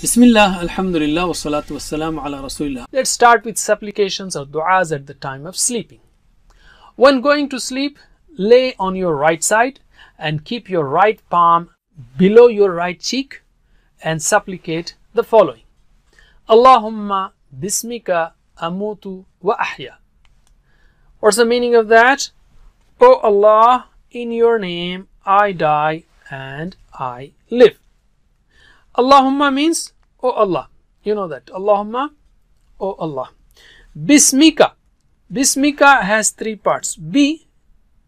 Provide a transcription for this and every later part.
Bismillah, alhamdulillah, wa salatu wa salam ala rasulillah. Let's start with supplications or du'as at the time of sleeping. When going to sleep, lay on your right side and keep your right palm below your right cheek and supplicate the following. Allahumma bismika amutu wa ahya. What's the meaning of that? O Allah, in your name I die and I live. Allahumma means, O Allah. You know that. Allahumma, O Allah. Bismika. Bismika has three parts. B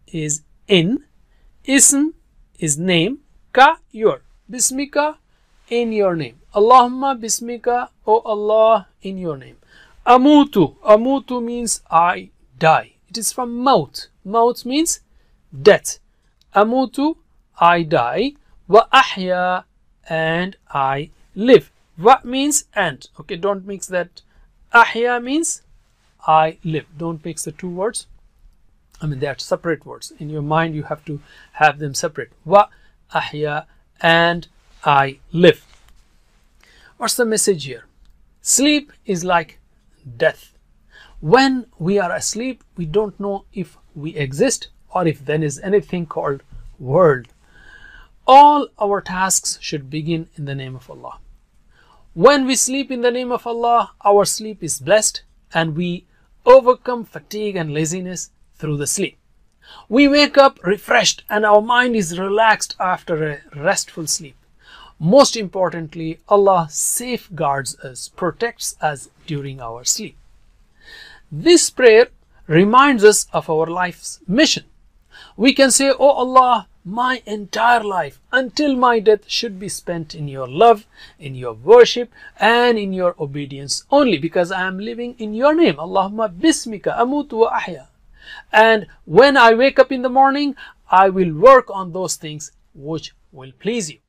is in. Ism is name. Ka, your. Bismika, in your name. Allahumma bismika, O Allah, in your name. Amutu. Amutu means I die. It is from maut. Maut means death. Amutu, I die. Wa ahya, and I live. Wa means and. Okay, don't mix that. Ahya means I live. Don't mix the two words. I mean, they are separate words. In your mind, you have to have them separate. Wa ahya, and I live. What's the message here? Sleep is like death. When we are asleep, we don't know if we exist or if there is anything called world. All our tasks should begin in the name of Allah. When we sleep in the name of Allah, our sleep is blessed and we overcome fatigue and laziness through the sleep. We wake up refreshed and our mind is relaxed after a restful sleep. Most importantly, Allah safeguards us, protects us during our sleep. This prayer reminds us of our life's mission. We can say, "Oh Allah, my entire life until my death should be spent in your love, in your worship, and in your obedience only, because I am living in your name. Allahumma bismika amutu wa ahya. And when I wake up in the morning, I will work on those things which will please you."